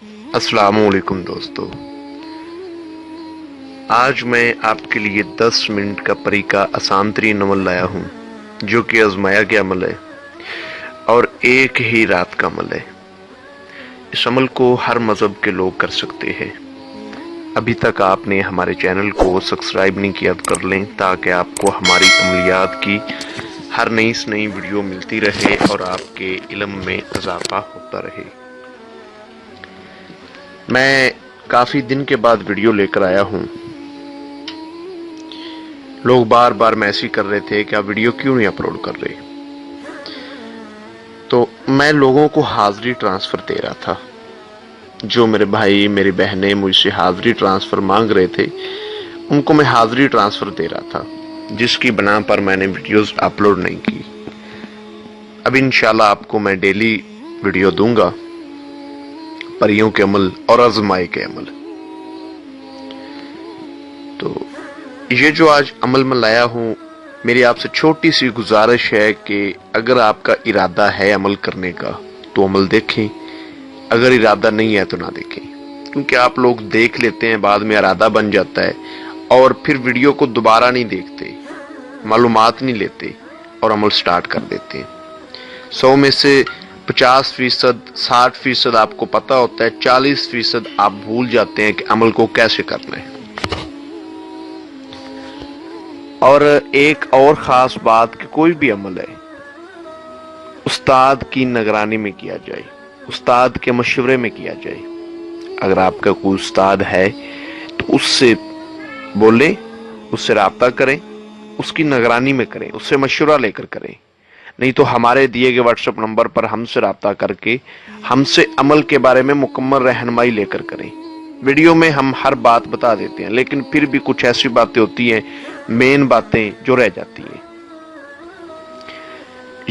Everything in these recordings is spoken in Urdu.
السلام علیکم دوستو، آج میں آپ کے لیے 10 منٹ کا پری کا آسان ترین عمل لایا ہوں جو کہ آزمایا گیا عمل ہے اور ایک ہی رات کا عمل ہے۔ اس عمل کو ہر مذہب کے لوگ کر سکتے ہیں۔ ابھی تک آپ نے ہمارے چینل کو سبسکرائب نہیں کیا تو کر لیں تاکہ آپ کو ہماری عملیات کی ہر نئی سے نئی ویڈیو ملتی رہے اور آپ کے علم میں اضافہ ہوتا رہے۔ میں کافی دن کے بعد ویڈیو لے کر آیا ہوں۔ لوگ بار بار میسج کر رہے تھے کہ آپ ویڈیو کیوں نہیں اپلوڈ کر رہے، تو میں لوگوں کو حاضری ٹرانسفر دے رہا تھا۔ جو میرے بھائی میری بہنیں مجھ سے حاضری ٹرانسفر مانگ رہے تھے ان کو میں حاضری ٹرانسفر دے رہا تھا، جس کی بنا پر میں نے ویڈیوز اپلوڈ نہیں کی۔ اب انشاءاللہ آپ کو میں ڈیلی ویڈیو دوں گا، پریوں کے عمل اور آزمائے کے عمل۔ تو یہ جو آج عمل میں لایا ہوں، میری آپ سے چھوٹی سی گزارش ہے کہ اگر آپ کا ارادہ ہے عمل کرنے کا تو عمل دیکھیں، اگر ارادہ نہیں ہے تو نہ دیکھیں، کیونکہ آپ لوگ دیکھ لیتے ہیں، بعد میں ارادہ بن جاتا ہے اور پھر ویڈیو کو دوبارہ نہیں دیکھتے، معلومات نہیں لیتے اور عمل سٹارٹ کر دیتے ہیں۔ 100 میں سے 50%، 60% آپ کو پتا ہوتا ہے، 40% آپ بھول جاتے ہیں کہ عمل کو کیسے کرنا ہے۔ اور ایک اور خاص بات کہ کوئی بھی عمل ہے استاد کی نگرانی میں کیا جائے، استاد کے مشورے میں کیا جائے۔ اگر آپ کا کوئی استاد ہے تو اس سے بولیں، اس سے رابطہ کریں، اس کی نگرانی میں کریں، اس سے مشورہ لے کر کریں، نہیں تو ہمارے دیے گئے واٹس ایپ نمبر پر ہم سے رابطہ کر کے ہم سے عمل کے بارے میں مکمل رہنمائی لے کر کریں۔ ویڈیو میں ہم ہر بات بتا دیتے ہیں، لیکن پھر بھی کچھ ایسی باتیں ہوتی ہیں، مین باتیں جو رہ جاتی ہیں۔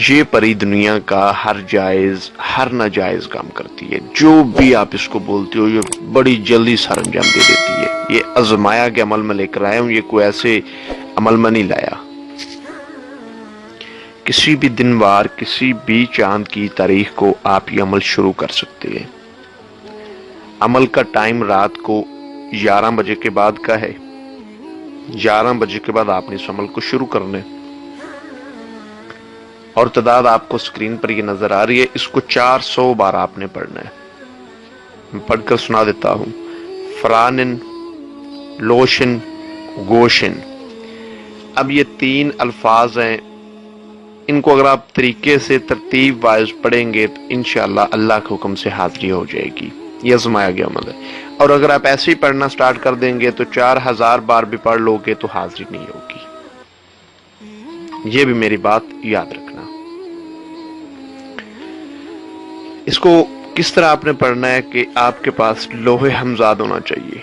یہ پری دنیا کا ہر جائز ہر ناجائز کام کرتی ہے، جو بھی آپ اس کو بولتے ہو یہ بڑی جلدی سر انجام دے دیتی ہے۔ یہ آزمایا کے عمل میں لے کر آیا ہوں، یہ کوئی ایسے عمل میں نہیں لایا۔ کسی بھی دن وار، کسی بھی چاند کی تاریخ کو آپ یہ عمل شروع کر سکتے ہیں۔ عمل کا ٹائم رات کو 11 بجے کے بعد کا ہے۔ 11 بجے کے بعد آپ نے اس عمل کو شروع کرنا ہے، اور تعداد آپ کو سکرین پر یہ نظر آ رہی ہے۔ اس کو 400 بار آپ نے پڑھنا ہے۔ میں پڑھ کر سنا دیتا ہوں۔ فرانن، لوشن، گوشن۔ اب یہ 3 الفاظ ہیں، ان کو اگر آپ طریقے سے ترتیب وائز پڑھیں گے تو انشاءاللہ اللہ کے حکم سے حاضری ہو جائے گی۔ یہ آزمایا گیا عمل ہے، اور اگر آپ ایسے ہی پڑھنا سٹارٹ کر دیں گے تو 4000 بار بھی پڑھ لو گے تو حاضری نہیں ہوگی۔ یہ بھی میری بات یاد رکھنا۔ اس کو کس طرح آپ نے پڑھنا ہے کہ آپ کے پاس لوح ہمزاد ہونا چاہیے۔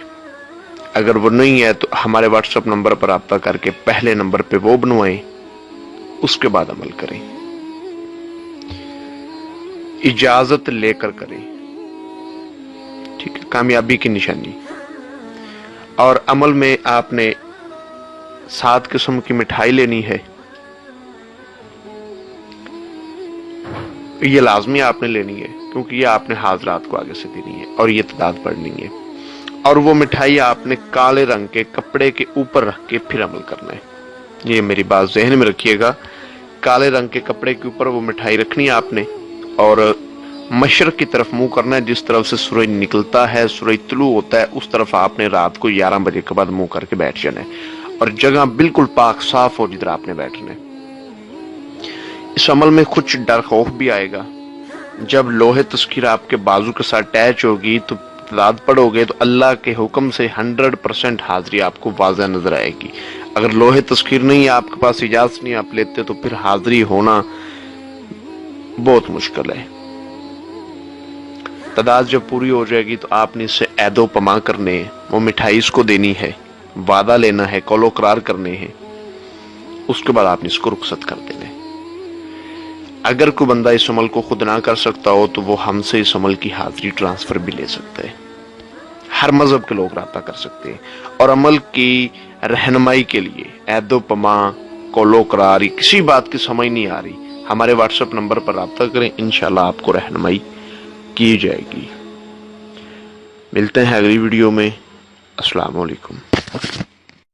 اگر وہ نہیں ہے تو ہمارے واٹس ایپ نمبر پر رابطہ کر کے پہلے نمبر پہ وہ بنوائیں، اس کے بعد عمل کریں، اجازت لے کر کریں، ٹھیک ہے، کامیابی کی نشانی۔ اور عمل میں آپ نے 7 قسم کی مٹھائی لینی ہے، یہ لازمی آپ نے لینی ہے کیونکہ یہ آپ نے حاضرات کو آگے سے دینی ہے اور یہ تعداد پڑھنی ہے۔ اور وہ مٹھائی آپ نے کالے رنگ کے کپڑے کے اوپر رکھ کے پھر عمل کرنا ہے۔ یہ میری بات ذہن میں رکھیے گا، کالے رنگ کے کپڑے کے اوپر وہ مٹھائی رکھنی ہے آپ نے، اور مشرق کی طرف منہ کرنا ہے، جس طرف سے سورج نکلتا ہے، سورج طلوع ہوتا ہے، اس طرف آپ نے رات کو 11 بجے کے بعد منہ کر کے بیٹھ جانا ہے، اور جگہ بالکل پاک صاف ہو جدھر آپ نے بیٹھنا ہے۔ اس عمل میں کچھ ڈر خوف بھی آئے گا۔ جب لوح تذکیر آپ کے بازو کے ساتھ اٹیچ ہوگی تو تعداد پڑھو گے تو اللہ کے حکم سے 100% حاضری آپ کو واضح نظر آئے گی۔ اگر لوح تذکیر نہیں ہے آپ کے پاس، اجازت نہیں آپ لیتے، تو پھر حاضری ہونا بہت مشکل ہے۔ تعداد جب پوری ہو جائے گی تو آپ نے اس سے عید و پما کرنے ہیں، وہ مٹھائی اس کو دینی ہے، وعدہ لینا ہے، قول و قرار کرنے ہیں، اس کے بعد آپ نے اس کو رخصت کر دینا ہے۔ اگر کوئی بندہ اس عمل کو خود نہ کر سکتا ہو تو وہ ہم سے اس عمل کی حاضری ٹرانسفر بھی لے سکتا ہے۔ ہر مذہب کے لوگ رابطہ کر سکتے ہیں، اور عمل کی رہنمائی کے لیے عید و پما، قول و قرار، کسی بات کی سمجھ نہیں آ رہی، ہمارے واٹس ایپ نمبر پر رابطہ کریں، انشاءاللہ آپ کو رہنمائی کی جائے گی۔ ملتے ہیں اگلی ویڈیو میں۔ السلام علیکم۔